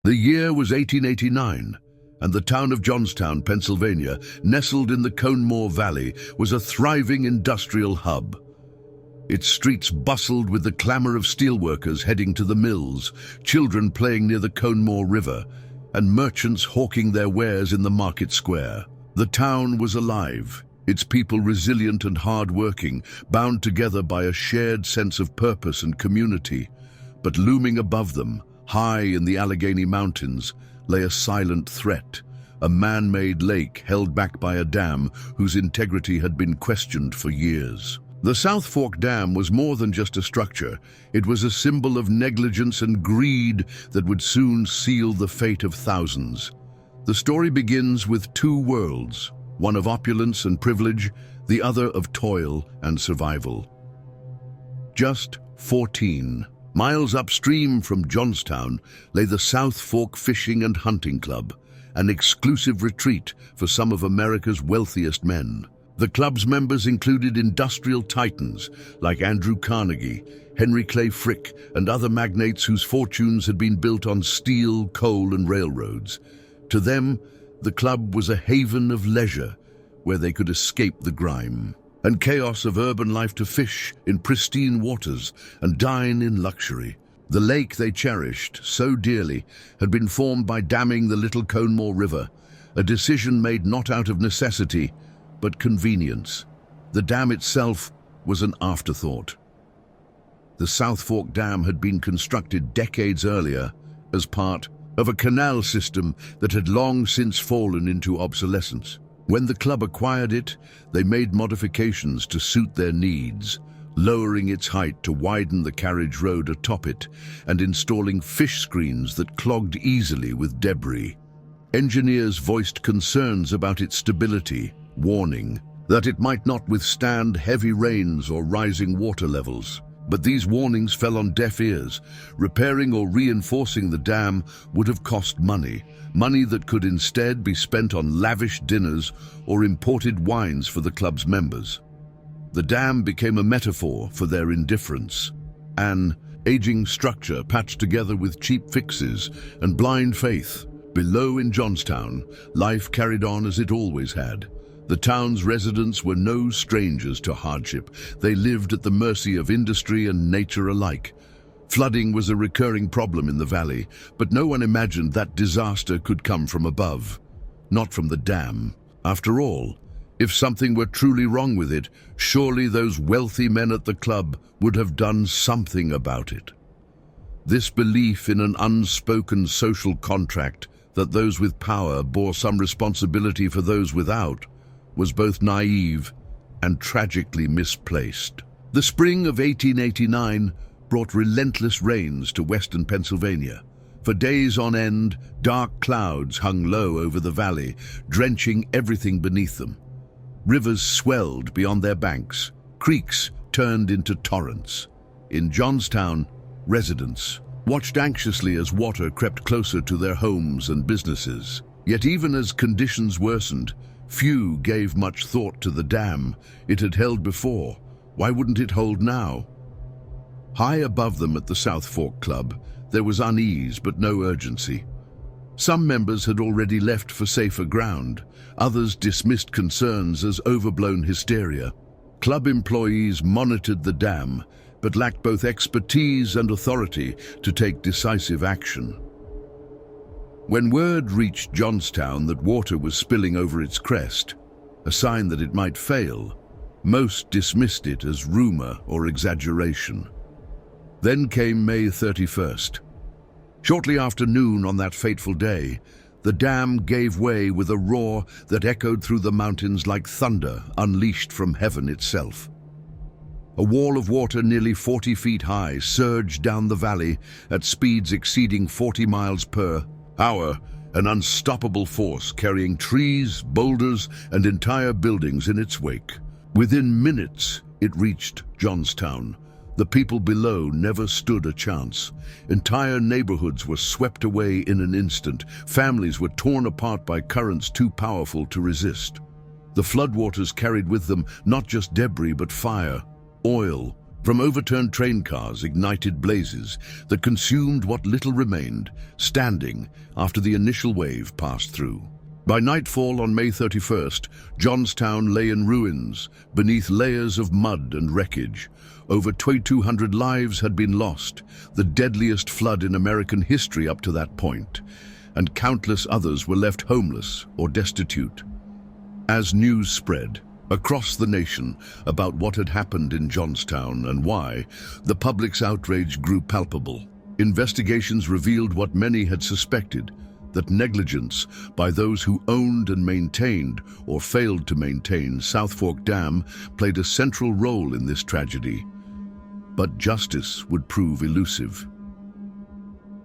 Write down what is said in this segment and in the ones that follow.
The year was 1889, and the town of Johnstown, Pennsylvania, nestled in the Conemaugh Valley, was a thriving industrial hub. Its streets bustled with the clamor of steelworkers heading to the mills, children playing near the Conemaugh River, and merchants hawking their wares in the market square. The town was alive, its people resilient and hard-working, bound together by a shared sense of purpose and community. But looming above them, high in the Allegheny Mountains, lay a silent threat, a man-made lake held back by a dam whose integrity had been questioned for years. The South Fork Dam was more than just a structure. It was a symbol of negligence and greed that would soon seal the fate of thousands. The story begins with two worlds, one of opulence and privilege, the other of toil and survival. Just 14 miles upstream from Johnstown lay the South Fork Fishing and Hunting Club, an exclusive retreat for some of America's wealthiest men. The club's members included industrial titans like Andrew Carnegie, Henry Clay Frick, and other magnates whose fortunes had been built on steel, coal, and railroads. To them, the club was a haven of leisure where they could escape the grime and chaos of urban life to fish in pristine waters and dine in luxury. The lake they cherished so dearly had been formed by damming the Little Conemaugh River, a decision made not out of necessity, but convenience. The dam itself was an afterthought. The South Fork Dam had been constructed decades earlier as part of a canal system that had long since fallen into obsolescence. When the club acquired it, they made modifications to suit their needs, lowering its height to widen the carriage road atop it and installing fish screens that clogged easily with debris. Engineers voiced concerns about its stability, warning that it might not withstand heavy rains or rising water levels. But these warnings fell on deaf ears. Repairing or reinforcing the dam would have cost money that could instead be spent on lavish dinners or imported wines for the club's members. The dam became a metaphor for their indifference, an aging structure patched together with cheap fixes and blind faith. Below in Johnstown, life carried on as it always had. The town's residents were no strangers to hardship. They lived at the mercy of industry and nature alike. Flooding was a recurring problem in the valley, but no one imagined that disaster could come from above, not from the dam. After all, if something were truly wrong with it, surely those wealthy men at the club would have done something about it. This belief in an unspoken social contract that those with power bore some responsibility for those without was both naive and tragically misplaced. The spring of 1889 brought relentless rains to western Pennsylvania. For days on end, dark clouds hung low over the valley, drenching everything beneath them. Rivers swelled beyond their banks, creeks turned into torrents. In Johnstown, residents watched anxiously as water crept closer to their homes and businesses. Yet even as conditions worsened, few gave much thought to the dam. It had held before. Why wouldn't it hold now? High above them at the South Fork Club, there was unease but no urgency. Some members had already left for safer ground. Others dismissed concerns as overblown hysteria. Club employees monitored the dam, but lacked both expertise and authority to take decisive action. When word reached Johnstown that water was spilling over its crest, a sign that it might fail, most dismissed it as rumor or exaggeration. Then came May 31st. Shortly after noon on that fateful day, the dam gave way with a roar that echoed through the mountains like thunder unleashed from heaven itself. A wall of water nearly 40 feet high surged down the valley at speeds exceeding 40 miles per hour, an unstoppable force carrying trees, boulders, and entire buildings in its wake. Within minutes, it reached Johnstown. The people below never stood a chance. Entire neighborhoods were swept away in an instant. Families were torn apart by currents too powerful to resist. The floodwaters carried with them not just debris but fire, oil, From overturned train cars ignited blazes that consumed what little remained, standing after the initial wave passed through. By nightfall on May 31st, Johnstown lay in ruins, beneath layers of mud and wreckage. Over 2,200 lives had been lost, the deadliest flood in American history up to that point, and countless others were left homeless or destitute. As news spread across the nation about what had happened in Johnstown and why, the public's outrage grew palpable. Investigations revealed what many had suspected, that negligence by those who owned and maintained or failed to maintain South Fork Dam played a central role in this tragedy. But justice would prove elusive.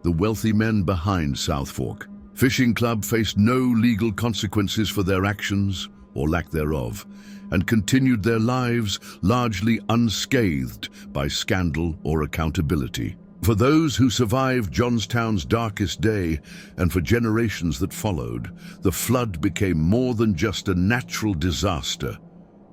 The wealthy men behind South Fork Fishing Club faced no legal consequences for their actions, or lack thereof, and continued their lives largely unscathed by scandal or accountability. For those who survived Johnstown's darkest day, and for generations that followed, the flood became more than just a natural disaster.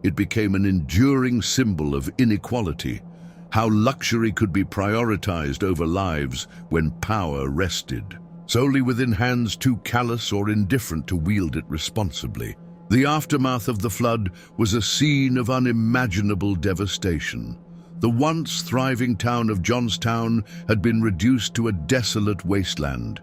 It became an enduring symbol of inequality, how luxury could be prioritized over lives when power rested solely within hands too callous or indifferent to wield it responsibly. The aftermath of the flood was a scene of unimaginable devastation. The once thriving town of Johnstown had been reduced to a desolate wasteland.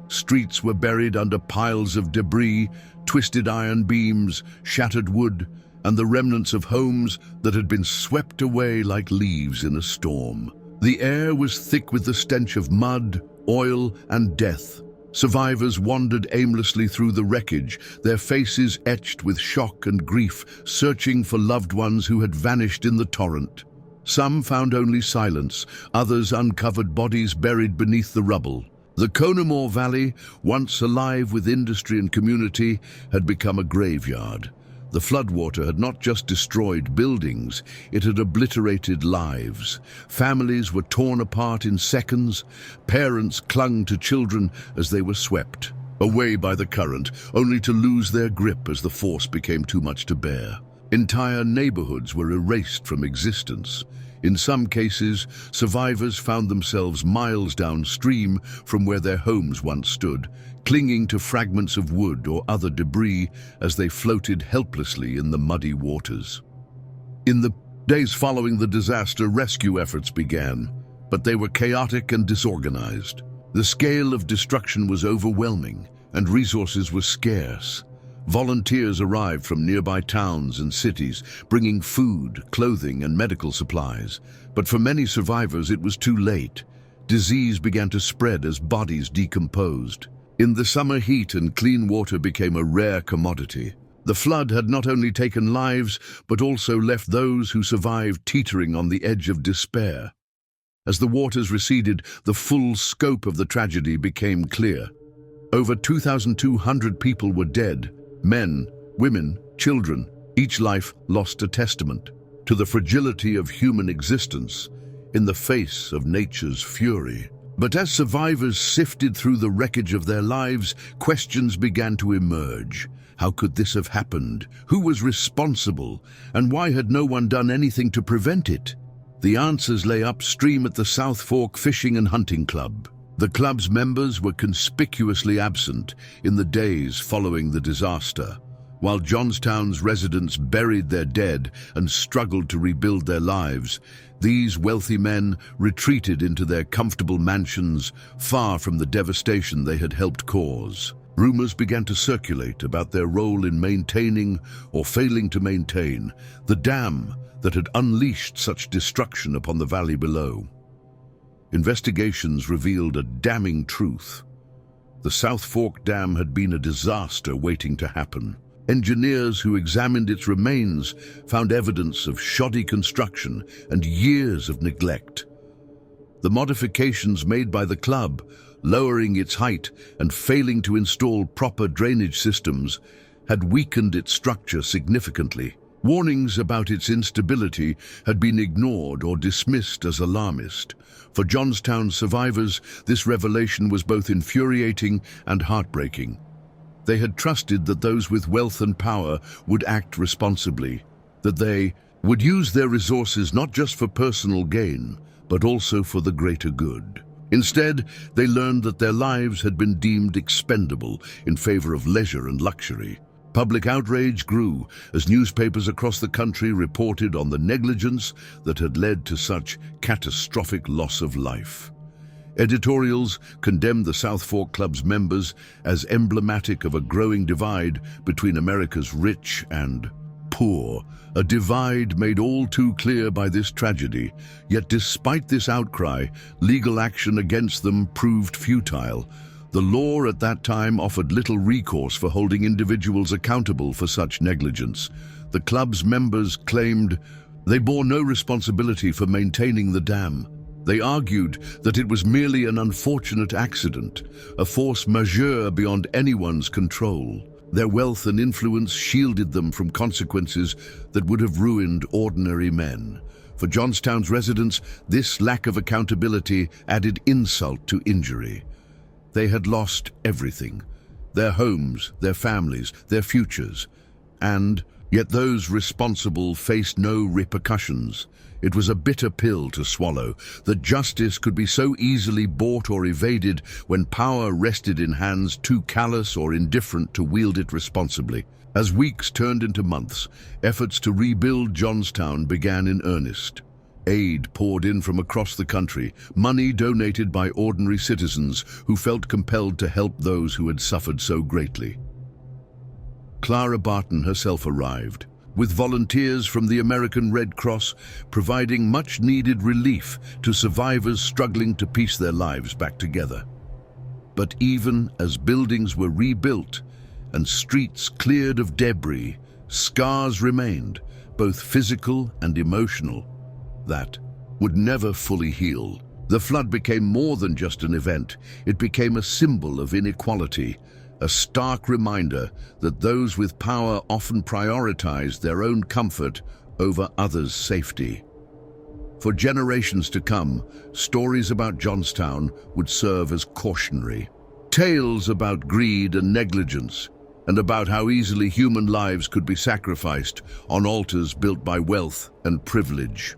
Streets were buried under piles of debris, twisted iron beams, shattered wood, and the remnants of homes that had been swept away like leaves in a storm. The air was thick with the stench of mud, oil, and death. Survivors wandered aimlessly through the wreckage, their faces etched with shock and grief, searching for loved ones who had vanished in the torrent. Some found only silence, others uncovered bodies buried beneath the rubble. The Conemaugh Valley, once alive with industry and community, had become a graveyard. The floodwater had not just destroyed buildings, it had obliterated lives. Families were torn apart in seconds. Parents clung to children as they were swept away by the current, only to lose their grip as the force became too much to bear. Entire neighborhoods were erased from existence. In some cases, survivors found themselves miles downstream from where their homes once stood, clinging to fragments of wood or other debris as they floated helplessly in the muddy waters. In the days following the disaster, rescue efforts began, but they were chaotic and disorganized. The scale of destruction was overwhelming, and resources were scarce. Volunteers arrived from nearby towns and cities, bringing food, clothing, and medical supplies. But for many survivors, it was too late. Disease began to spread as bodies decomposed. In the summer heat, and clean water became a rare commodity. The flood had not only taken lives, but also left those who survived teetering on the edge of despair. As the waters receded, the full scope of the tragedy became clear. Over 2,200 people were dead. Men, women, children, each life lost a testament to the fragility of human existence in the face of nature's fury. But as survivors sifted through the wreckage of their lives, questions began to emerge. How could this have happened? Who was responsible? And why had no one done anything to prevent it? The answers lay upstream at the South Fork Fishing and Hunting Club. The club's members were conspicuously absent in the days following the disaster. While Johnstown's residents buried their dead and struggled to rebuild their lives, these wealthy men retreated into their comfortable mansions, far from the devastation they had helped cause. Rumors began to circulate about their role in maintaining or failing to maintain the dam that had unleashed such destruction upon the valley below. Investigations revealed a damning truth. The South Fork Dam had been a disaster waiting to happen. Engineers who examined its remains found evidence of shoddy construction and years of neglect. The modifications made by the club, lowering its height and failing to install proper drainage systems, had weakened its structure significantly. Warnings about its instability had been ignored or dismissed as alarmist. For Johnstown survivors, this revelation was both infuriating and heartbreaking. They had trusted that those with wealth and power would act responsibly, that they, would use their resources not just for personal gain, but also for the greater good. Instead, they learned that their lives had been deemed expendable in favor of leisure and luxury. Public outrage grew as newspapers across the country reported on the negligence that had led to such catastrophic loss of life. Editorials condemned the South Fork Club's members as emblematic of a growing divide between America's rich and poor, a divide made all too clear by this tragedy. Yet despite this outcry, legal action against them proved futile. The law at that time offered little recourse for holding individuals accountable for such negligence. The club's members claimed they bore no responsibility for maintaining the dam. They argued that it was merely an unfortunate accident, a force majeure beyond anyone's control. Their wealth and influence shielded them from consequences that would have ruined ordinary men. For Johnstown's residents, this lack of accountability added insult to injury. They had lost everything: their homes, their families, their futures. And yet those responsible faced no repercussions. It was a bitter pill to swallow, that justice could be so easily bought or evaded when power rested in hands too callous or indifferent to wield it responsibly. As weeks turned into months, efforts to rebuild Johnstown began in earnest. Aid poured in from across the country, money donated by ordinary citizens who felt compelled to help those who had suffered so greatly. Clara Barton herself arrived, with volunteers from the American Red Cross providing much-needed relief to survivors struggling to piece their lives back together. But even as buildings were rebuilt and streets cleared of debris, scars remained, both physical and emotional, that would never fully heal. The flood became more than just an event. It became a symbol of inequality, a stark reminder that those with power often prioritized their own comfort over others' safety. For generations to come, stories about Johnstown would serve as cautionary. Tales about greed and negligence, and about how easily human lives could be sacrificed on altars built by wealth and privilege.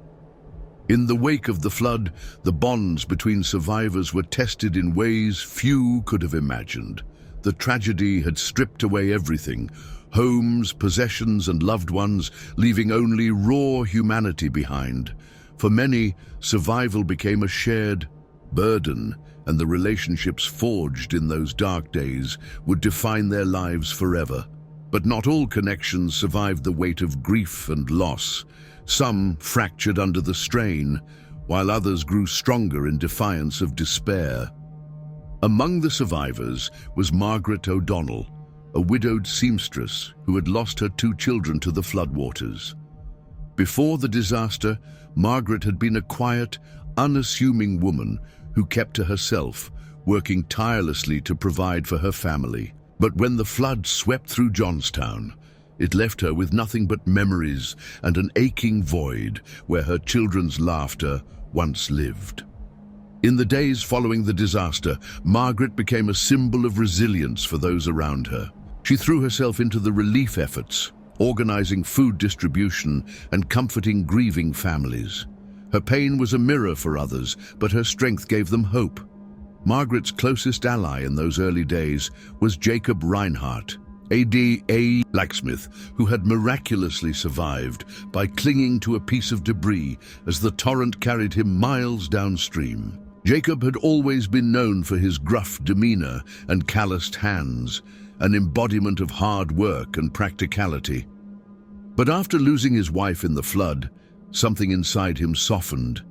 In the wake of the flood, the bonds between survivors were tested in ways few could have imagined. The tragedy had stripped away everything: homes, possessions, and loved ones, leaving only raw humanity behind. For many, survival became a shared burden, and the relationships forged in those dark days would define their lives forever. But not all connections survived the weight of grief and loss. Some fractured under the strain, while others grew stronger in defiance of despair. Among the survivors was Margaret O'Donnell, a widowed seamstress who had lost her 2 children to the floodwaters. Before the disaster, Margaret had been a quiet, unassuming woman who kept to herself, working tirelessly to provide for her family. But when the flood swept through Johnstown, it left her with nothing but memories and an aching void where her children's laughter once lived. In the days following the disaster, Margaret became a symbol of resilience for those around her. She threw herself into the relief efforts, organizing food distribution and comforting grieving families. Her pain was a mirror for others, but her strength gave them hope. Margaret's closest ally in those early days was Jacob Reinhardt, a blacksmith who had miraculously survived by clinging to a piece of debris as the torrent carried him miles downstream. Jacob had always been known for his gruff demeanor and calloused hands, an embodiment of hard work and practicality. But after losing his wife in the flood, something inside him softened.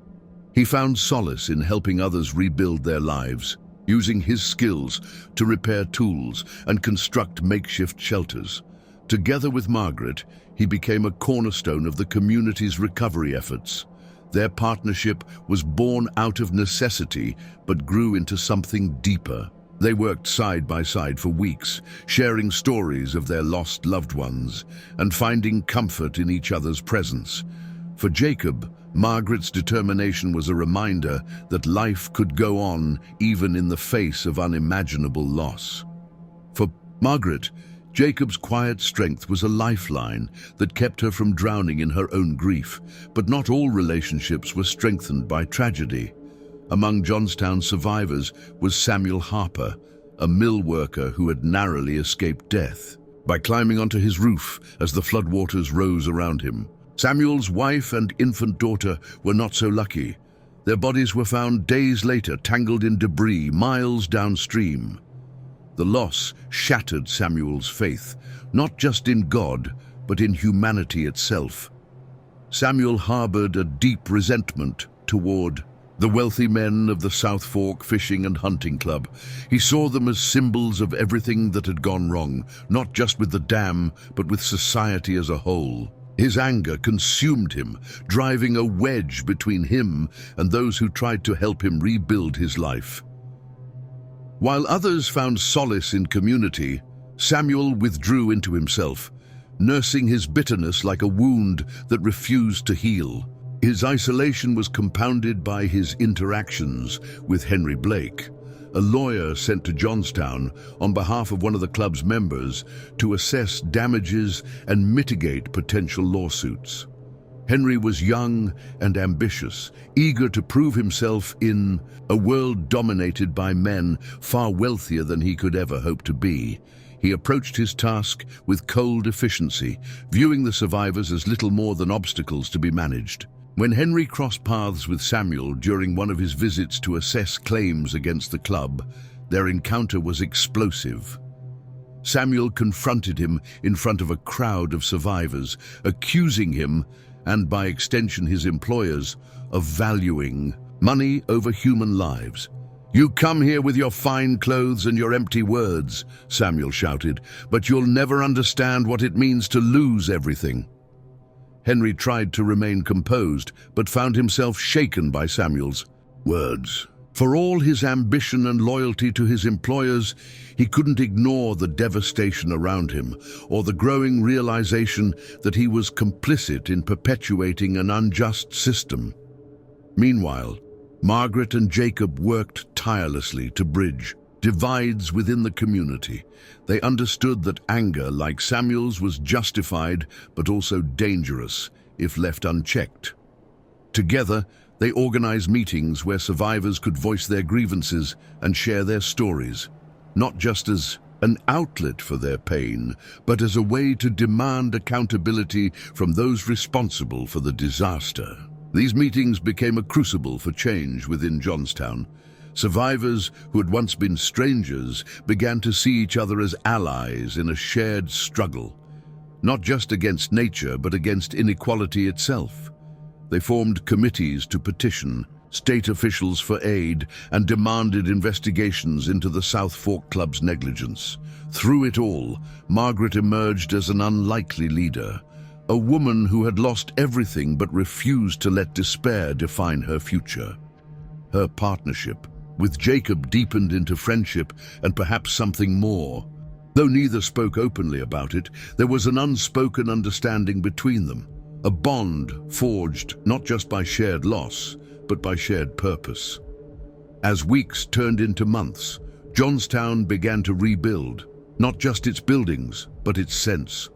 He found solace in helping others rebuild their lives, using his skills to repair tools and construct makeshift shelters. Together with Margaret, he became a cornerstone of the community's recovery efforts. Their partnership was born out of necessity, but grew into something deeper. They worked side by side for weeks, sharing stories of their lost loved ones and finding comfort in each other's presence. For Jacob, Margaret's determination was a reminder that life could go on even in the face of unimaginable loss. For Margaret, Jacob's quiet strength was a lifeline that kept her from drowning in her own grief, but not all relationships were strengthened by tragedy. Among Johnstown survivors was Samuel Harper, a mill worker who had narrowly escaped death by climbing onto his roof as the floodwaters rose around him. Samuel's wife and infant daughter were not so lucky. Their bodies were found days later, tangled in debris miles downstream. The loss shattered Samuel's faith, not just in God, but in humanity itself. Samuel harbored a deep resentment toward the wealthy men of the South Fork Fishing and Hunting Club. He saw them as symbols of everything that had gone wrong, not just with the dam, but with society as a whole. His anger consumed him, driving a wedge between him and those who tried to help him rebuild his life. While others found solace in community, Samuel withdrew into himself, nursing his bitterness like a wound that refused to heal. His isolation was compounded by his interactions with Henry Blake, a lawyer sent to Johnstown on behalf of one of the club's members to assess damages and mitigate potential lawsuits. Henry was young and ambitious, eager to prove himself in a world dominated by men far wealthier than he could ever hope to be. He approached his task with cold efficiency, viewing the survivors as little more than obstacles to be managed. When Henry crossed paths with Samuel during one of his visits to assess claims against the club, their encounter was explosive. Samuel confronted him in front of a crowd of survivors, accusing him, and by extension his employers, of valuing money over human lives. "You come here with your fine clothes and your empty words," Samuel shouted, "but you'll never understand what it means to lose everything." Henry tried to remain composed, but found himself shaken by Samuel's words. For all his ambition and loyalty to his employers, he couldn't ignore the devastation around him, or the growing realization that he was complicit in perpetuating an unjust system. Meanwhile, Margaret and Jacob worked tirelessly to bridge divides within the community. They understood that anger, like Samuel's, was justified but also dangerous if left unchecked. Together, they organized meetings where survivors could voice their grievances and share their stories, not just as an outlet for their pain, but as a way to demand accountability from those responsible for the disaster. These meetings became a crucible for change within Johnstown. Survivors who had once been strangers began to see each other as allies in a shared struggle, not just against nature, but against inequality itself. They formed committees to petition state officials for aid and demanded investigations into the South Fork Club's negligence. Through it all, Margaret emerged as an unlikely leader, a woman who had lost everything but refused to let despair define her future. Her partnership with Jacob deepened into friendship and perhaps something more. Though neither spoke openly about it, there was an unspoken understanding between them, a bond forged not just by shared loss, but by shared purpose. As weeks turned into months, Johnstown began to rebuild, not just its buildings, but its sense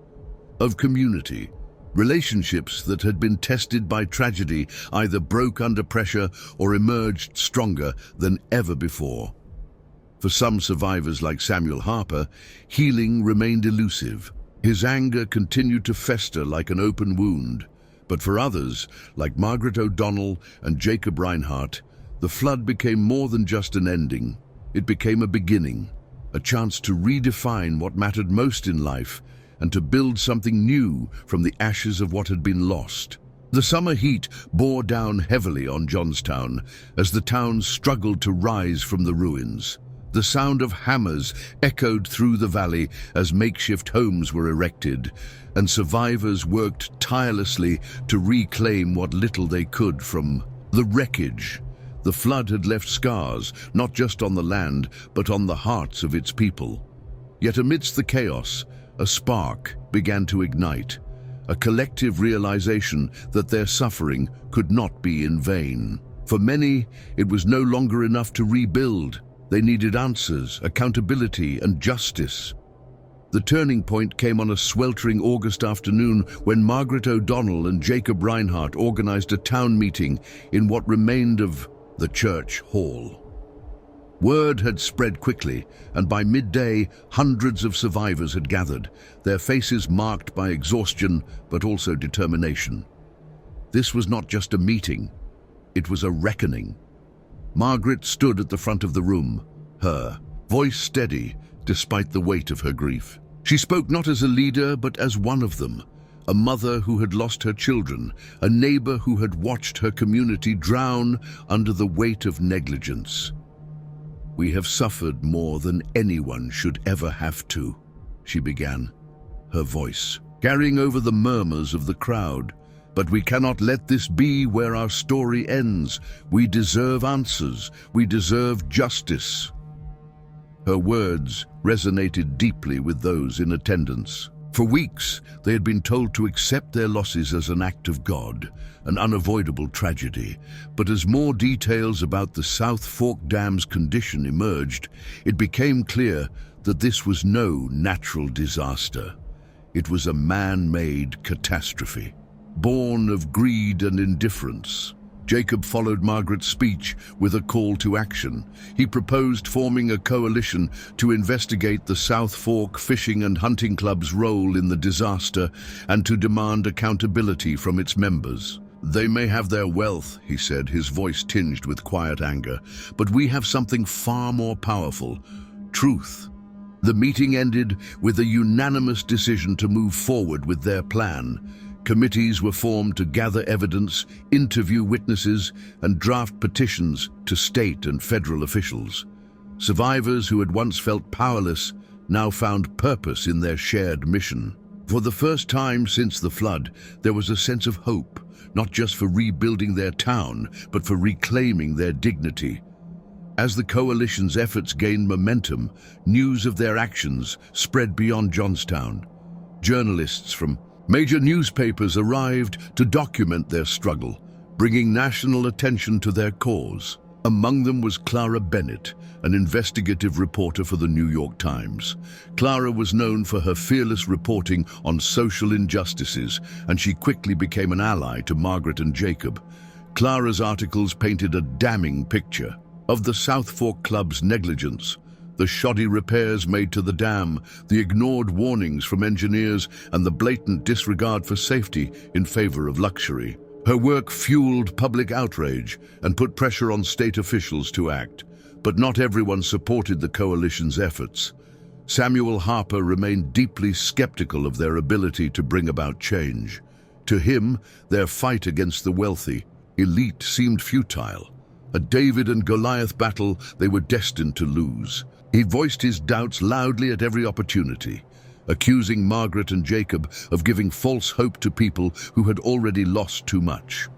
of community. Relationships that had been tested by tragedy either broke under pressure or emerged stronger than ever before. For some survivors like Samuel Harper, healing remained elusive. His anger continued to fester like an open wound. But for others, like Margaret O'Donnell and Jacob Reinhardt, the flood became more than just an ending. It became a beginning, a chance to redefine what mattered most in life and to build something new from the ashes of what had been lost. The summer heat bore down heavily on Johnstown as the town struggled to rise from the ruins. The sound of hammers echoed through the valley as makeshift homes were erected, and survivors worked tirelessly to reclaim what little they could from the wreckage. The flood had left scars, not just on the land, but on the hearts of its people. Yet amidst the chaos, a spark began to ignite, a collective realization that their suffering could not be in vain. For many, it was no longer enough to rebuild. They needed answers, accountability, and justice. The turning point came on a sweltering August afternoon when Margaret O'Donnell and Jacob Reinhardt organized a town meeting in what remained of the church hall. Word had spread quickly, and by midday, hundreds of survivors had gathered, their faces marked by exhaustion but also determination. This was not just a meeting, it was a reckoning. Margaret stood at the front of the room, her voice steady despite the weight of her grief. She spoke not as a leader but as one of them, a mother who had lost her children, a neighbor who had watched her community drown under the weight of negligence. "We have suffered more than anyone should ever have to," she began, her voice carrying over the murmurs of the crowd. "But we cannot let this be where our story ends. We deserve answers. We deserve justice." Her words resonated deeply with those in attendance. For weeks, they had been told to accept their losses as an act of God, an unavoidable tragedy. But as more details about the South Fork Dam's condition emerged, it became clear that this was no natural disaster. It was a man-made catastrophe, born of greed and indifference. Jacob followed Margaret's speech with a call to action. He proposed forming a coalition to investigate the South Fork Fishing and Hunting Club's role in the disaster and to demand accountability from its members. "They may have their wealth," he said, his voice tinged with quiet anger, "but we have something far more powerful: truth." The meeting ended with a unanimous decision to move forward with their plan. Committees were formed to gather evidence, interview witnesses, and draft petitions to state and federal officials. Survivors who had once felt powerless now found purpose in their shared mission. For the first time since the flood, there was a sense of hope, not just for rebuilding their town, but for reclaiming their dignity. As the coalition's efforts gained momentum, news of their actions spread beyond Johnstown. Journalists from major newspapers arrived to document their struggle, bringing national attention to their cause. Among them was Clara Bennett, an investigative reporter for the New York Times. Clara was known for her fearless reporting on social injustices, and she quickly became an ally to Margaret and Jacob. Clara's articles painted a damning picture of the South Fork Club's negligence, the shoddy repairs made to the dam, the ignored warnings from engineers, and the blatant disregard for safety in favor of luxury. Her work fueled public outrage and put pressure on state officials to act. But not everyone supported the coalition's efforts. Samuel Harper remained deeply skeptical of their ability to bring about change. To him, their fight against the wealthy elite seemed futile, a David and Goliath battle they were destined to lose. He voiced his doubts loudly at every opportunity, accusing Margaret and Jacob of giving false hope to people who had already lost too much.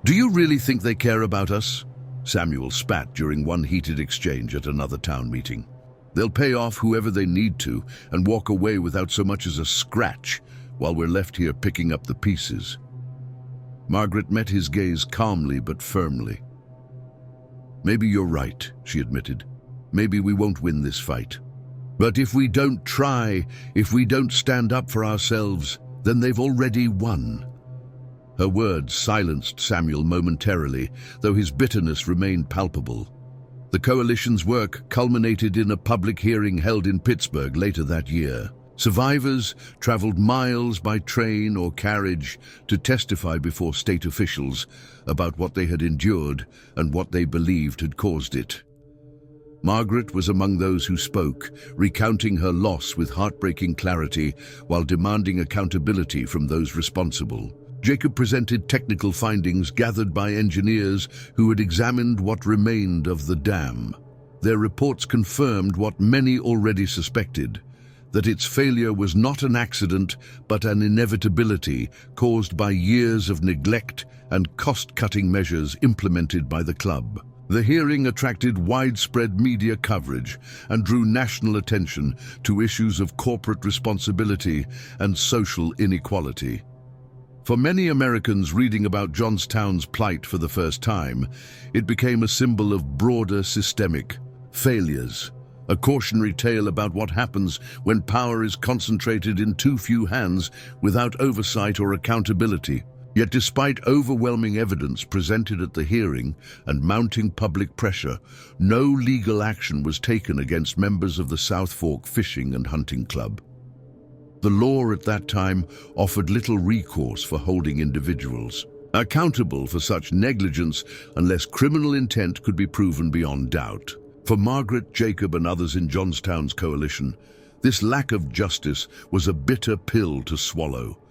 "Do you really think they care about us?" Samuel spat during one heated exchange at another town meeting. "They'll pay off whoever they need to and walk away without so much as a scratch while we're left here picking up the pieces." Margaret met his gaze calmly but firmly. "Maybe you're right," she admitted. "Maybe we won't win this fight. But if we don't try, if we don't stand up for ourselves, then they've already won." Her words silenced Samuel momentarily, though his bitterness remained palpable. The coalition's work culminated in a public hearing held in Pittsburgh later that year. Survivors traveled miles by train or carriage to testify before state officials about what they had endured and what they believed had caused it. Margaret was among those who spoke, recounting her loss with heartbreaking clarity while demanding accountability from those responsible. Jacob presented technical findings gathered by engineers who had examined what remained of the dam. Their reports confirmed what many already suspected, that its failure was not an accident but an inevitability caused by years of neglect and cost-cutting measures implemented by the club. The hearing attracted widespread media coverage and drew national attention to issues of corporate responsibility and social inequality. For many Americans reading about Johnstown's plight for the first time, it became a symbol of broader systemic failures, a cautionary tale about what happens when power is concentrated in too few hands without oversight or accountability. Yet despite overwhelming evidence presented at the hearing and mounting public pressure, no legal action was taken against members of the South Fork Fishing and Hunting Club. The law at that time offered little recourse for holding individuals accountable for such negligence unless criminal intent could be proven beyond doubt. For Margaret, Jacob, and others in Johnstown's coalition, this lack of justice was a bitter pill to swallow.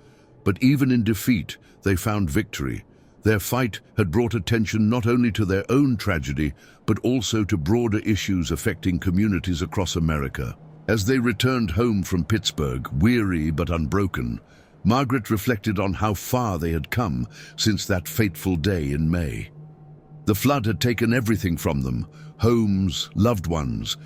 But even in defeat, they found victory. Their fight had brought attention not only to their own tragedy, but also to broader issues affecting communities across America. As they returned home from Pittsburgh, weary but unbroken, Margaret reflected on how far they had come since that fateful day in May. The flood had taken everything from them, homes, loved ones,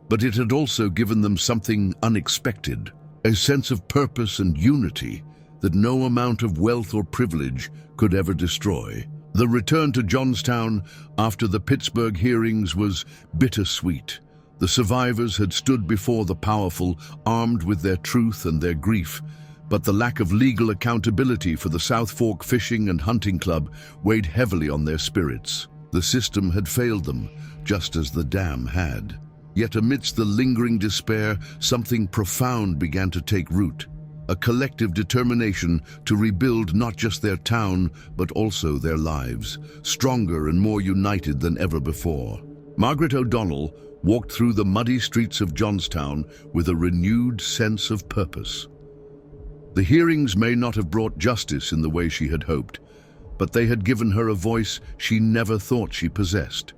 but it had also given them something unexpected, a sense of purpose and unity that no amount of wealth or privilege could ever destroy. The return to Johnstown after the Pittsburgh hearings was bittersweet. The survivors had stood before the powerful, armed with their truth and their grief, but the lack of legal accountability for the South Fork Fishing and Hunting Club weighed heavily on their spirits. The system had failed them, just as the dam had. Yet amidst the lingering despair, something profound began to take root. A collective determination to rebuild not just their town, but also their lives, stronger and more united than ever before. Margaret O'Donnell walked through the muddy streets of Johnstown with a renewed sense of purpose. The hearings may not have brought justice in the way she had hoped, but they had given her a voice she never thought she possessed.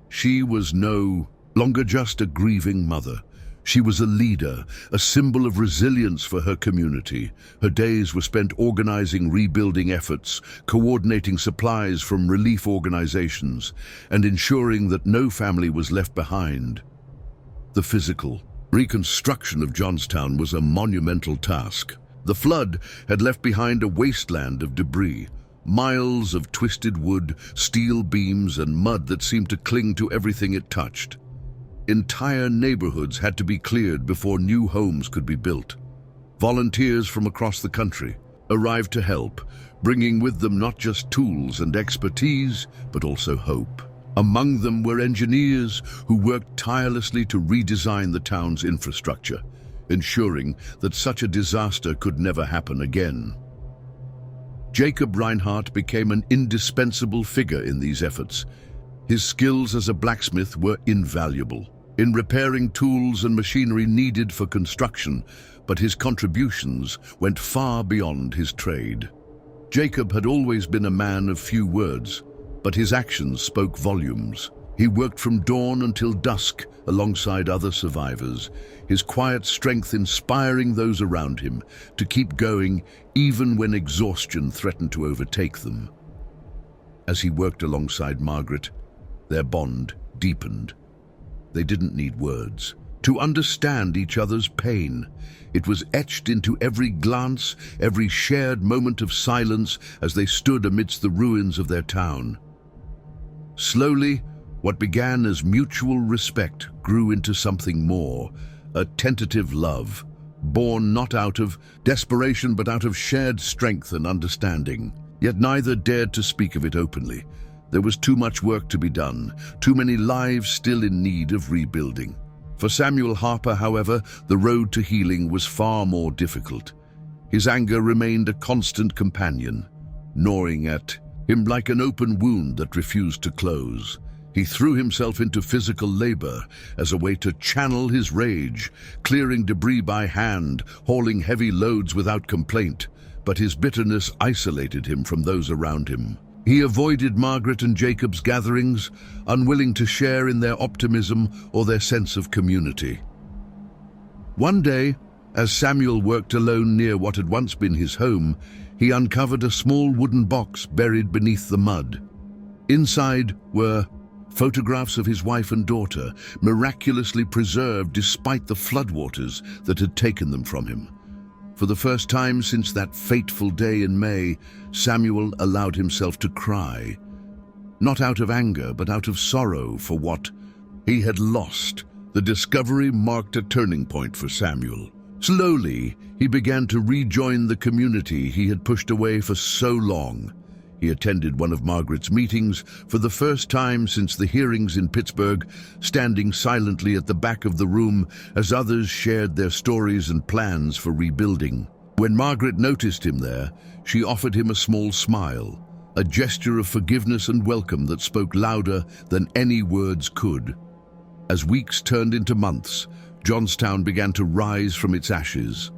She was no longer just a grieving mother. She was a leader, a symbol of resilience for her community. Her days were spent organizing rebuilding efforts, coordinating supplies from relief organizations, and ensuring that no family was left behind. The physical reconstruction of Johnstown was a monumental task. The flood had left behind a wasteland of debris, miles of twisted wood, steel beams, and mud that seemed to cling to everything it touched. Entire neighborhoods had to be cleared before new homes could be built. Volunteers from across the country arrived to help, bringing with them not just tools and expertise, but also hope. Among them were engineers who worked tirelessly to redesign the town's infrastructure, ensuring that such a disaster could never happen again. Jacob Reinhardt became an indispensable figure in these efforts. His skills as a blacksmith were invaluable in repairing tools and machinery needed for construction, but his contributions went far beyond his trade. Jacob had always been a man of few words, but his actions spoke volumes. He worked from dawn until dusk alongside other survivors, his quiet strength inspiring those around him to keep going even when exhaustion threatened to overtake them. As he worked alongside Margaret, their bond deepened. They didn't need words to understand each other's pain. It was etched into every glance, every shared moment of silence as they stood amidst the ruins of their town. Slowly, what began as mutual respect grew into something more, a tentative love, born not out of desperation but out of shared strength and understanding. Yet neither dared to speak of it openly. There was too much work to be done, too many lives still in need of rebuilding. For Samuel Harper, however, the road to healing was far more difficult. His anger remained a constant companion, gnawing at him like an open wound that refused to close. He threw himself into physical labor as a way to channel his rage, clearing debris by hand, hauling heavy loads without complaint, but his bitterness isolated him from those around him. He avoided Margaret and Jacob's gatherings, unwilling to share in their optimism or their sense of community. One day, as Samuel worked alone near what had once been his home, he uncovered a small wooden box buried beneath the mud. Inside were photographs of his wife and daughter, miraculously preserved despite the floodwaters that had taken them from him. For the first time since that fateful day in May, Samuel allowed himself to cry, not out of anger, but out of sorrow for what he had lost, The discovery marked a turning point for Samuel. Slowly, he began to rejoin the community he had pushed away for so long. He attended one of Margaret's meetings for the first time since the hearings in Pittsburgh, standing silently at the back of the room as others shared their stories and plans for rebuilding. When Margaret noticed him there, she offered him a small smile, a gesture of forgiveness and welcome that spoke louder than any words could. As weeks turned into months, Johnstown began to rise from its ashes.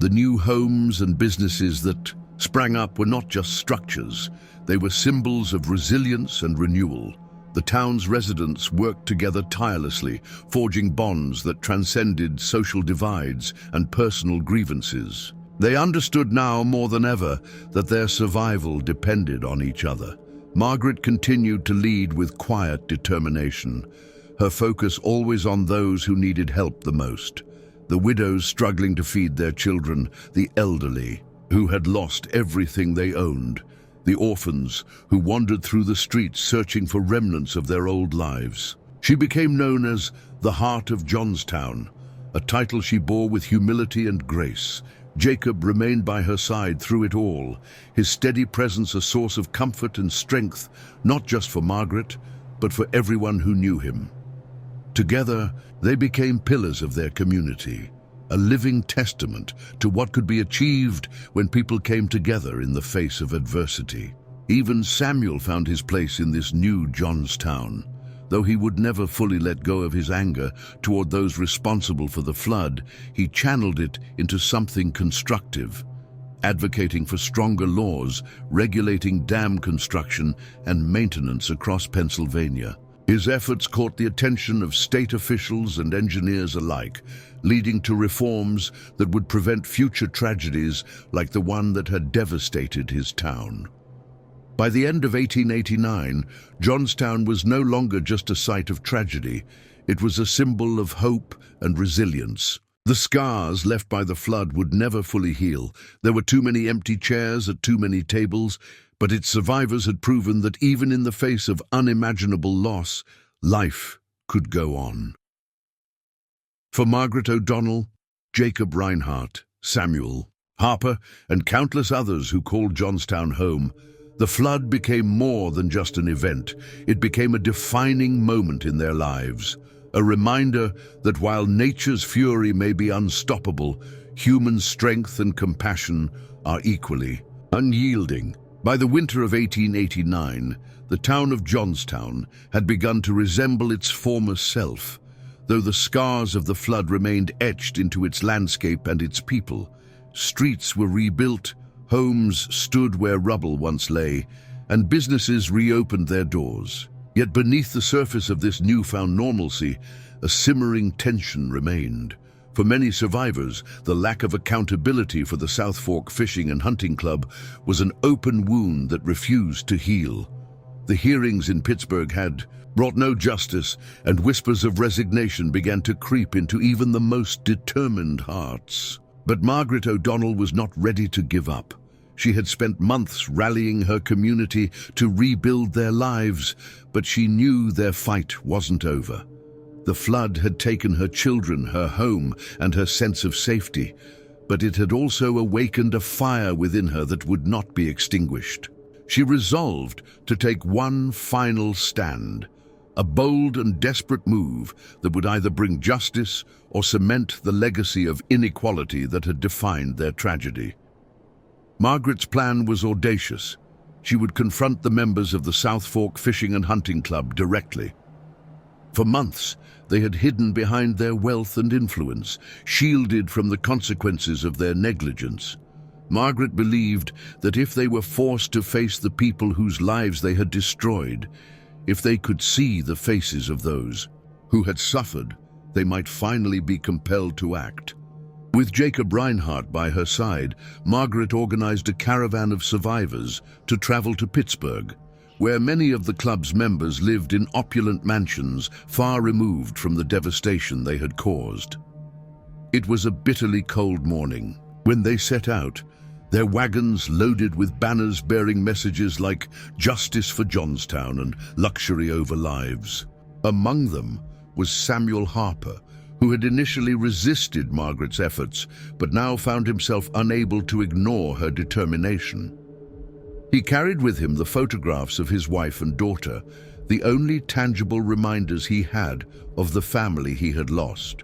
The new homes and businesses that sprang up were not just structures, they were symbols of resilience and renewal. The town's residents worked together tirelessly, forging bonds that transcended social divides and personal grievances. They understood now more than ever that their survival depended on each other. Margaret continued to lead with quiet determination, her focus always on those who needed help the most. The widows struggling to feed their children, the elderly who had lost everything they owned, the orphans who wandered through the streets searching for remnants of their old lives. She became known as the Heart of Johnstown, a title she bore with humility and grace. Jacob remained by her side through it all, his steady presence a source of comfort and strength, not just for Margaret, but for everyone who knew him. Together, they became pillars of their community, a living testament to what could be achieved when people came together in the face of adversity. Even Samuel found his place in this new Johnstown. Though he would never fully let go of his anger toward those responsible for the flood, he channeled it into something constructive, advocating for stronger laws, regulating dam construction and maintenance across Pennsylvania. His efforts caught the attention of state officials and engineers alike, leading to reforms that would prevent future tragedies like the one that had devastated his town. By the end of 1889, Johnstown was no longer just a site of tragedy. It was a symbol of hope and resilience. The scars left by the flood would never fully heal. There were too many empty chairs at too many tables, but its survivors had proven that even in the face of unimaginable loss, life could go on. For Margaret O'Donnell, Jacob Reinhardt, Samuel, Harper, and countless others who called Johnstown home, the flood became more than just an event. It became a defining moment in their lives, a reminder that while nature's fury may be unstoppable, human strength and compassion are equally unyielding. By the winter of 1889, the town of Johnstown had begun to resemble its former self, though the scars of the flood remained etched into its landscape and its people. Streets were rebuilt, homes stood where rubble once lay, and businesses reopened their doors. Yet beneath the surface of this newfound normalcy, a simmering tension remained. For many survivors, the lack of accountability for the South Fork Fishing and Hunting Club was an open wound that refused to heal. The hearings in Pittsburgh had brought no justice, and whispers of resignation began to creep into even the most determined hearts. But Margaret O'Donnell was not ready to give up. She had spent months rallying her community to rebuild their lives, but she knew their fight wasn't over. The flood had taken her children, her home, and her sense of safety, but it had also awakened a fire within her that would not be extinguished. She resolved to take one final stand, a bold and desperate move that would either bring justice or cement the legacy of inequality that had defined their tragedy. Margaret's plan was audacious. She would confront the members of the South Fork Fishing and Hunting Club directly. For months, they had hidden behind their wealth and influence, shielded from the consequences of their negligence. Margaret believed that if they were forced to face the people whose lives they had destroyed, if they could see the faces of those who had suffered, they might finally be compelled to act. With Jacob Reinhardt by her side, Margaret organized a caravan of survivors to travel to Pittsburgh, where many of the club's members lived in opulent mansions far removed from the devastation they had caused. It was a bitterly cold morning. When they set out, their wagons loaded with banners bearing messages like "Justice for Johnstown" and "Luxury over lives." Among them was Samuel Harper, who had initially resisted Margaret's efforts, but now found himself unable to ignore her determination. He carried with him the photographs of his wife and daughter, the only tangible reminders he had of the family he had lost.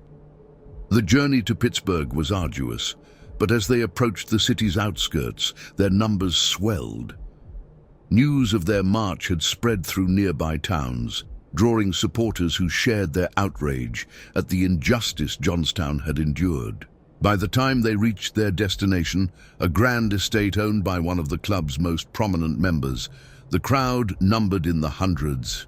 The journey to Pittsburgh was arduous, but as they approached the city's outskirts, their numbers swelled. News of their march had spread through nearby towns, drawing supporters who shared their outrage at the injustice Johnstown had endured. By the time they reached their destination, a grand estate owned by one of the club's most prominent members, the crowd numbered in the hundreds.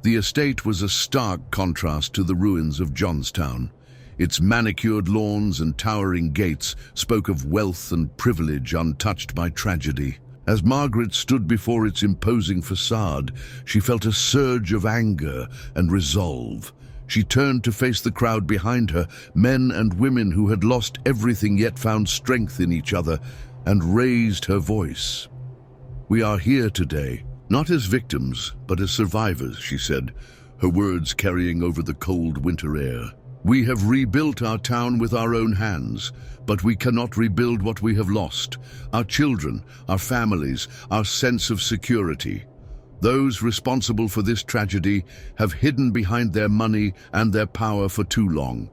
The estate was a stark contrast to the ruins of Johnstown. Its manicured lawns and towering gates spoke of wealth and privilege untouched by tragedy. As Margaret stood before its imposing facade, she felt a surge of anger and resolve. She turned to face the crowd behind her, men and women who had lost everything yet found strength in each other, and raised her voice. "We are here today, not as victims, but as survivors," she said, her words carrying over the cold winter air. "We have rebuilt our town with our own hands, but we cannot rebuild what we have lost: our children, our families, our sense of security. Those responsible for this tragedy have hidden behind their money and their power for too long.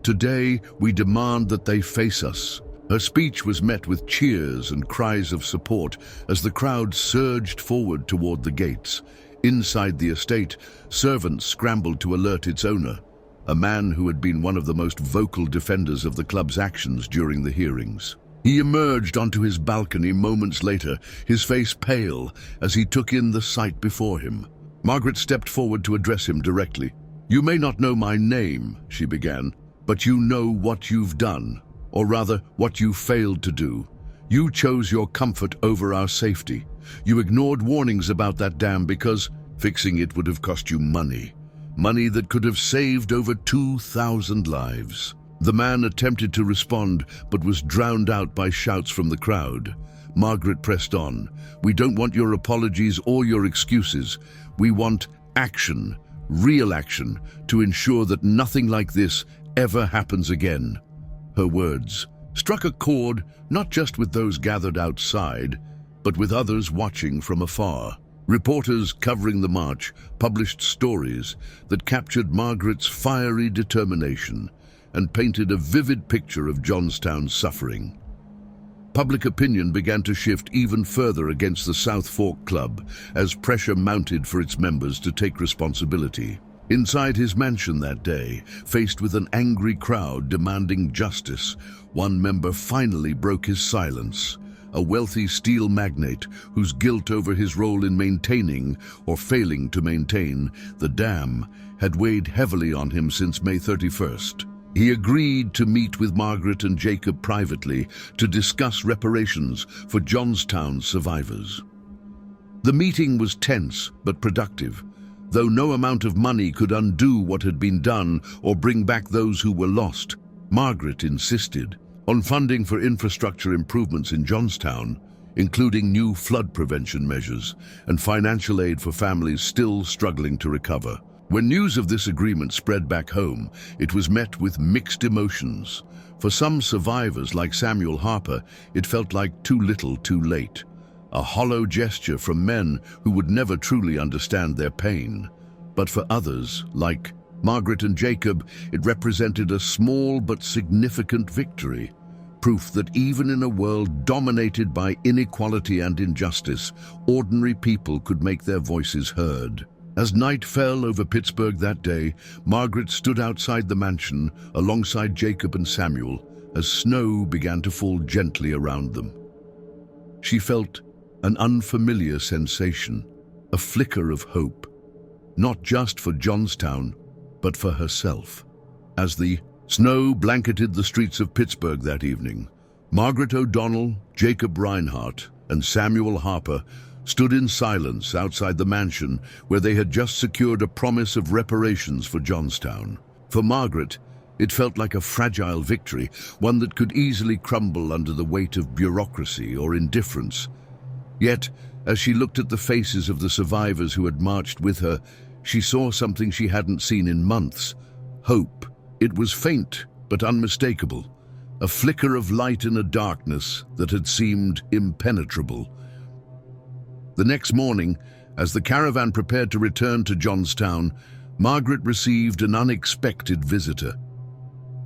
Today, we demand that they face us." Her speech was met with cheers and cries of support as the crowd surged forward toward the gates. Inside the estate, servants scrambled to alert its owner, a man who had been one of the most vocal defenders of the club's actions during the hearings. He emerged onto his balcony moments later, his face pale as he took in the sight before him. Margaret stepped forward to address him directly. "You may not know my name," she began, "but you know what you've done, or rather, what you failed to do. You chose your comfort over our safety. You ignored warnings about that dam because fixing it would have cost you money. Money that could have saved over 2,000 lives." The man attempted to respond, but was drowned out by shouts from the crowd. Margaret pressed on. "We don't want your apologies or your excuses. We want action, real action, to ensure that nothing like this ever happens again." Her words struck a chord not just with those gathered outside, but with others watching from afar. Reporters covering the march published stories that captured Margaret's fiery determination and painted a vivid picture of Johnstown's suffering. Public opinion began to shift even further against the South Fork Club as pressure mounted for its members to take responsibility. Inside his mansion that day, faced with an angry crowd demanding justice, one member finally broke his silence. A wealthy steel magnate whose guilt over his role in maintaining, or failing to maintain, the dam had weighed heavily on him since May 31st. He agreed to meet with Margaret and Jacob privately to discuss reparations for Johnstown's survivors. The meeting was tense but productive. Though no amount of money could undo what had been done or bring back those who were lost, Margaret insisted on funding for infrastructure improvements in Johnstown, including new flood prevention measures and financial aid for families still struggling to recover. When news of this agreement spread back home, it was met with mixed emotions. For some survivors, like Samuel Harper, it felt like too little too late. A hollow gesture from men who would never truly understand their pain. But for others, like Margaret and Jacob, it represented a small but significant victory. Proof that even in a world dominated by inequality and injustice, ordinary people could make their voices heard. As night fell over Pittsburgh that day, Margaret stood outside the mansion alongside Jacob and Samuel as snow began to fall gently around them. She felt an unfamiliar sensation, a flicker of hope, not just for Johnstown, but for herself. As the snow blanketed the streets of Pittsburgh that evening, Margaret O'Donnell, Jacob Reinhardt, and Samuel Harper stood in silence outside the mansion where they had just secured a promise of reparations for Johnstown. For Margaret, it felt like a fragile victory, one that could easily crumble under the weight of bureaucracy or indifference. Yet, as she looked at the faces of the survivors who had marched with her, She saw something she hadn't seen in months. Hope. It was faint, but unmistakable. A flicker of light in a darkness that had seemed impenetrable. The next morning, as the caravan prepared to return to Johnstown, Margaret received an unexpected visitor.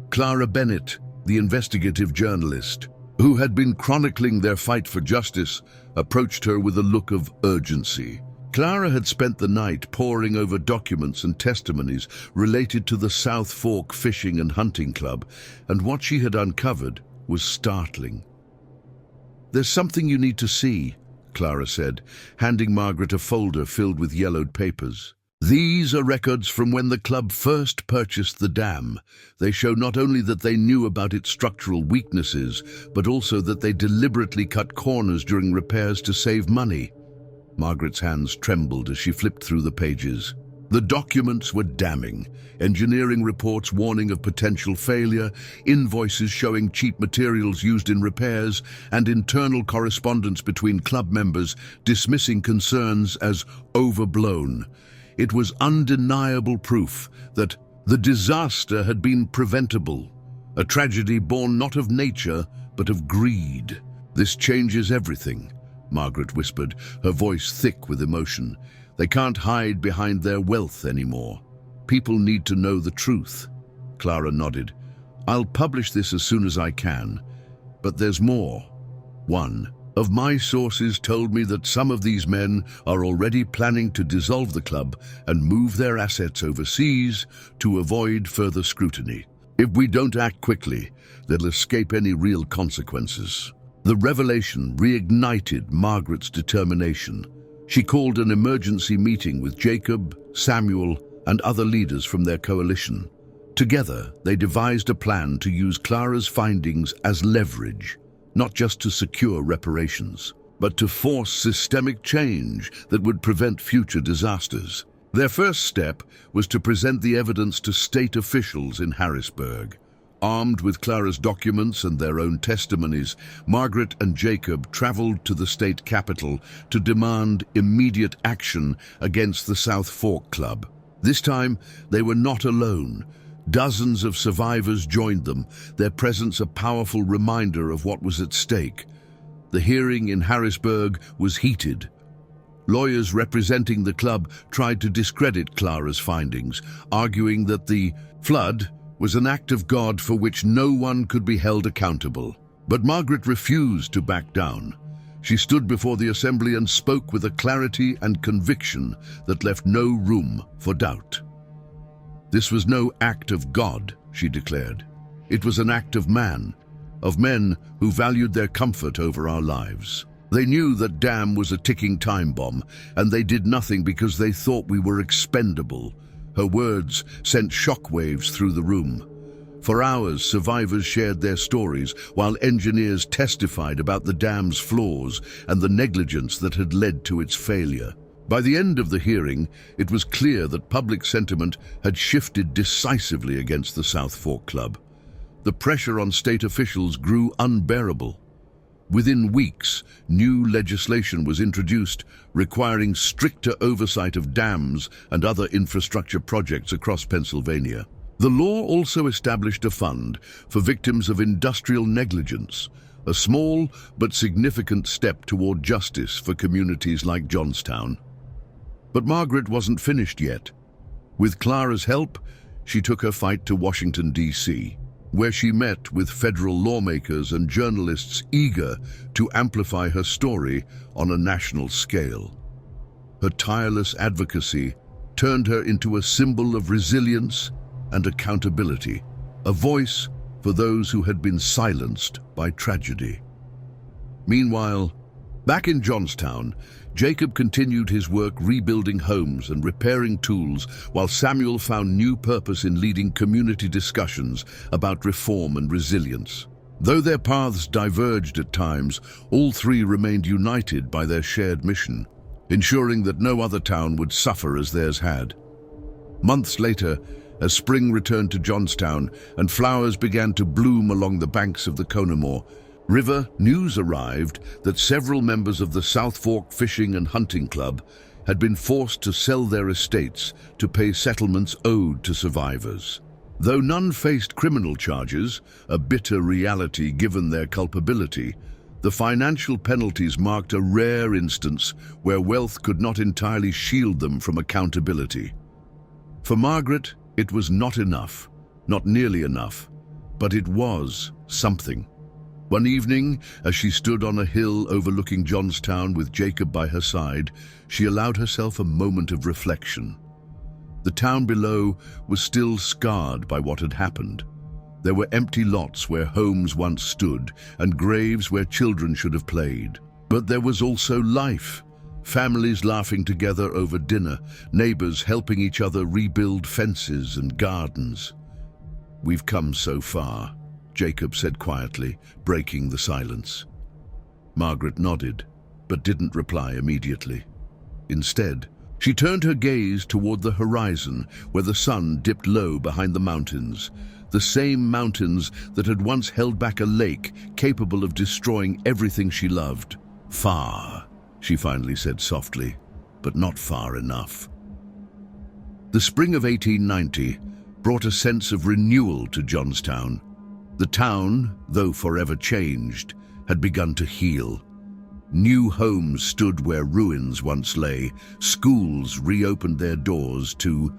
Clara Bennett, the investigative journalist, who had been chronicling their fight for justice, approached her with a look of urgency. Clara had spent the night poring over documents and testimonies related to the South Fork Fishing and Hunting Club, and what she had uncovered was startling. "There's something you need to see," Clara said, handing Margaret a folder filled with yellowed papers. "These are records from when the club first purchased the dam. They show not only that they knew about its structural weaknesses, but also that they deliberately cut corners during repairs to save money." Margaret's hands trembled as she flipped through the pages. The documents were damning. Engineering reports warning of potential failure, invoices showing cheap materials used in repairs, and internal correspondence between club members dismissing concerns as overblown. It was undeniable proof that the disaster had been preventable, a tragedy born not of nature, but of greed. "This changes everything," Margaret whispered, her voice thick with emotion. "They can't hide behind their wealth anymore. People need to know the truth." Clara nodded. "I'll publish this as soon as I can. But there's more. One of my sources told me that some of these men are already planning to dissolve the club and move their assets overseas to avoid further scrutiny. If we don't act quickly, they'll escape any real consequences." The revelation reignited Margaret's determination. She called an emergency meeting with Jacob, Samuel, and other leaders from their coalition. Together, they devised a plan to use Clara's findings as leverage, not just to secure reparations, but to force systemic change that would prevent future disasters. Their first step was to present the evidence to state officials in Harrisburg. Armed with Clara's documents and their own testimonies, Margaret and Jacob traveled to the state capital to demand immediate action against the South Fork Club. This time, they were not alone. Dozens of survivors joined them, their presence a powerful reminder of what was at stake. The hearing in Harrisburg was heated. Lawyers representing the club tried to discredit Clara's findings, arguing that the flood was an act of God for which no one could be held accountable. But Margaret refused to back down. She stood before the assembly and spoke with a clarity and conviction that left no room for doubt. "This was no act of God," she declared. "It was an act of man, of men who valued their comfort over our lives. They knew that dam was a ticking time bomb, and they did nothing because they thought we were expendable." Her words sent shockwaves through the room. For hours, survivors shared their stories, while engineers testified about the dam's flaws and the negligence that had led to its failure. By the end of the hearing, it was clear that public sentiment had shifted decisively against the South Fork Club. The pressure on state officials grew unbearable. Within weeks, new legislation was introduced requiring stricter oversight of dams and other infrastructure projects across Pennsylvania. The law also established a fund for victims of industrial negligence, a small but significant step toward justice for communities like Johnstown. But Margaret wasn't finished yet. With Clara's help, she took her fight to Washington, D.C., where she met with federal lawmakers and journalists eager to amplify her story on a national scale. Her tireless advocacy turned her into a symbol of resilience and accountability, a voice for those who had been silenced by tragedy. Meanwhile, back in Johnstown, Jacob continued his work rebuilding homes and repairing tools, while Samuel found new purpose in leading community discussions about reform and resilience. Though their paths diverged at times, all three remained united by their shared mission, ensuring that no other town would suffer as theirs had. Months later, as spring returned to Johnstown and flowers began to bloom along the banks of the Conemaugh River, news arrived that several members of the South Fork Fishing and Hunting Club, had been forced to sell their estates to pay settlements owed to survivors. Though none faced criminal charges, a bitter reality given their culpability, the financial penalties marked a rare instance where wealth could not entirely shield them from accountability. For Margaret, it was not enough, not nearly enough, but it was something. One evening, as she stood on a hill overlooking Johnstown with Jacob by her side, she allowed herself a moment of reflection. The town below was still scarred by what had happened. There were empty lots where homes once stood and graves where children should have played. But there was also life. Families laughing together over dinner, neighbors helping each other rebuild fences and gardens. "We've come so far," Jacob said quietly, breaking the silence. Margaret nodded, but didn't reply immediately. Instead, she turned her gaze toward the horizon where the sun dipped low behind the mountains, the same mountains that had once held back a lake capable of destroying everything she loved. "Far," she finally said softly, "but not far enough." The spring of 1890 brought a sense of renewal to Johnstown. The town, though forever changed, had begun to heal. New homes stood where ruins once lay. Schools reopened their doors to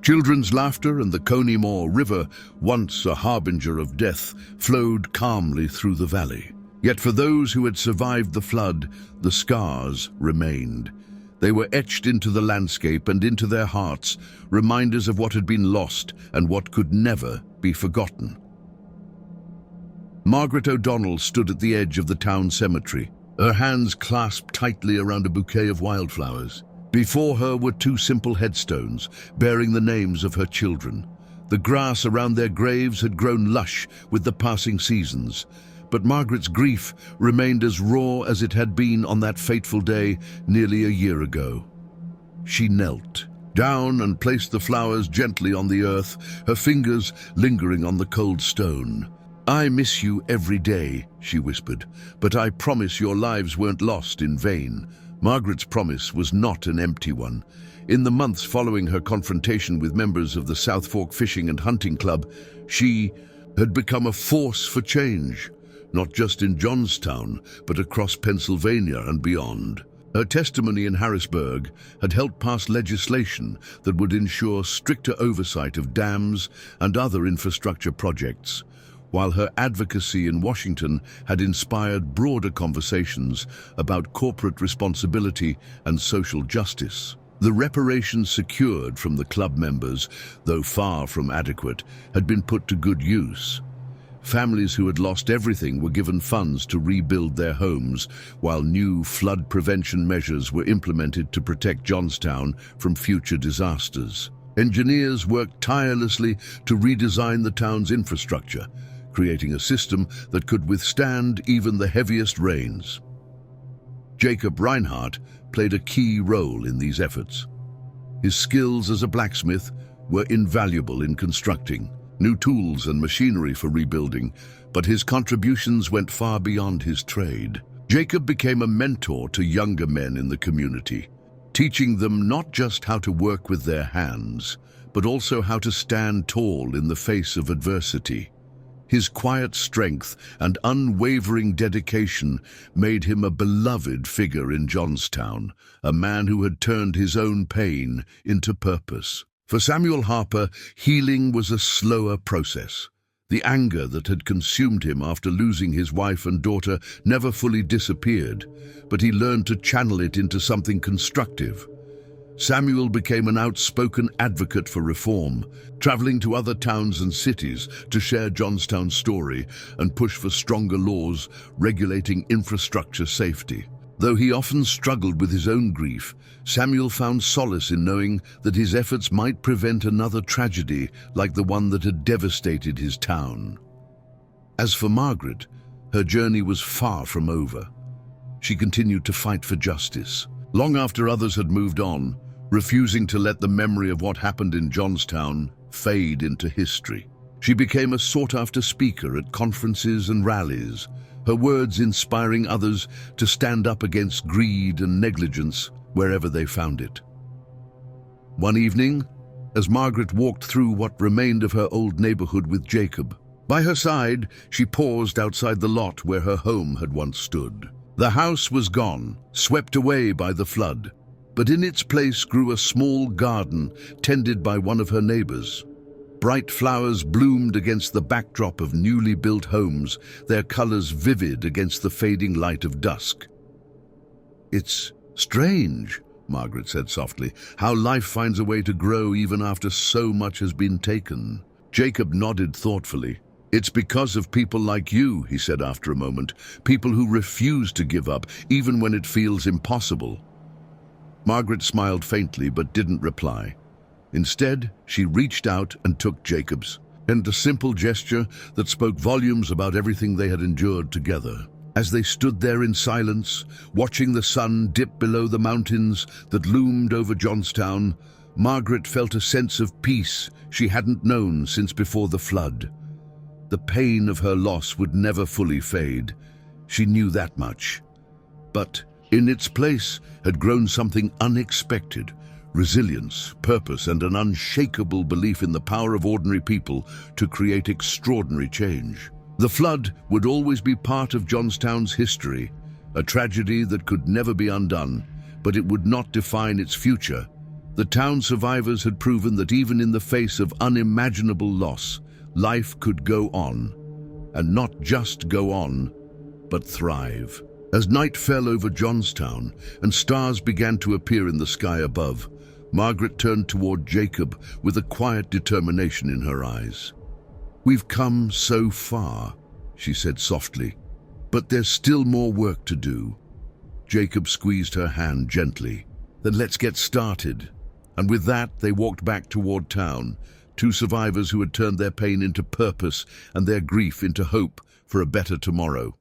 children's laughter, and the Coney-More River, once a harbinger of death, flowed calmly through the valley. Yet for those who had survived the flood, the scars remained. They were etched into the landscape and into their hearts, reminders of what had been lost and what could never be forgotten. Margaret O'Donnell stood at the edge of the town cemetery, her hands clasped tightly around a bouquet of wildflowers. Before her were two simple headstones, bearing the names of her children. The grass around their graves had grown lush with the passing seasons, but Margaret's grief remained as raw as it had been on that fateful day nearly a year ago. She knelt down and placed the flowers gently on the earth, her fingers lingering on the cold stone. "I miss you every day," she whispered, "but I promise your lives weren't lost in vain." Margaret's promise was not an empty one. In the months following her confrontation with members of the South Fork Fishing and Hunting Club, she had become a force for change, not just in Johnstown, but across Pennsylvania and beyond. Her testimony in Harrisburg had helped pass legislation that would ensure stricter oversight of dams and other infrastructure projects, while her advocacy in Washington had inspired broader conversations about corporate responsibility and social justice. The reparations secured from the club members, though far from adequate, had been put to good use. Families who had lost everything were given funds to rebuild their homes, while new flood prevention measures were implemented to protect Johnstown from future disasters. Engineers worked tirelessly to redesign the town's infrastructure, creating a system that could withstand even the heaviest rains. Jacob Reinhardt played a key role in these efforts. His skills as a blacksmith were invaluable in constructing new tools and machinery for rebuilding, but his contributions went far beyond his trade. Jacob became a mentor to younger men in the community, teaching them not just how to work with their hands, but also how to stand tall in the face of adversity. His quiet strength and unwavering dedication made him a beloved figure in Johnstown, a man who had turned his own pain into purpose. For Samuel Harper, healing was a slower process. The anger that had consumed him after losing his wife and daughter never fully disappeared, but he learned to channel it into something constructive. Samuel became an outspoken advocate for reform, traveling to other towns and cities to share Johnstown's story and push for stronger laws regulating infrastructure safety. Though he often struggled with his own grief, Samuel found solace in knowing that his efforts might prevent another tragedy like the one that had devastated his town. As for Margaret, her journey was far from over. She continued to fight for justice, long after others had moved on, refusing to let the memory of what happened in Johnstown fade into history. She became a sought-after speaker at conferences and rallies, her words inspiring others to stand up against greed and negligence. wherever they found it. One evening, as Margaret walked through what remained of her old neighborhood with Jacob, by her side, she paused outside the lot where her home had once stood. The house was gone, swept away by the flood, but in its place grew a small garden tended by one of her neighbors. Bright flowers bloomed against the backdrop of newly built homes, their colors vivid against the fading light of dusk. "It's strange," Margaret said softly, "how life finds a way to grow even after so much has been taken." Jacob nodded thoughtfully. "It's because of people like you," he said after a moment, "people who refuse to give up, even when it feels impossible." Margaret smiled faintly but didn't reply. Instead, she reached out and took Jacob's, and a simple gesture that spoke volumes about everything they had endured together. As they stood there in silence, watching the sun dip below the mountains that loomed over Johnstown, Margaret felt a sense of peace she hadn't known since before the flood. The pain of her loss would never fully fade. She knew that much. But in its place had grown something unexpected: resilience, purpose, and an unshakable belief in the power of ordinary people to create extraordinary change. The flood would always be part of Johnstown's history, a tragedy that could never be undone, but it would not define its future. The town survivors had proven that even in the face of unimaginable loss, life could go on, and not just go on, but thrive. As night fell over Johnstown and stars began to appear in the sky above, Margaret turned toward Jacob with a quiet determination in her eyes. "We've come so far," she said softly, "but there's still more work to do." Jacob squeezed her hand gently. "Then let's get started." And with that, they walked back toward town, two survivors who had turned their pain into purpose and their grief into hope for a better tomorrow.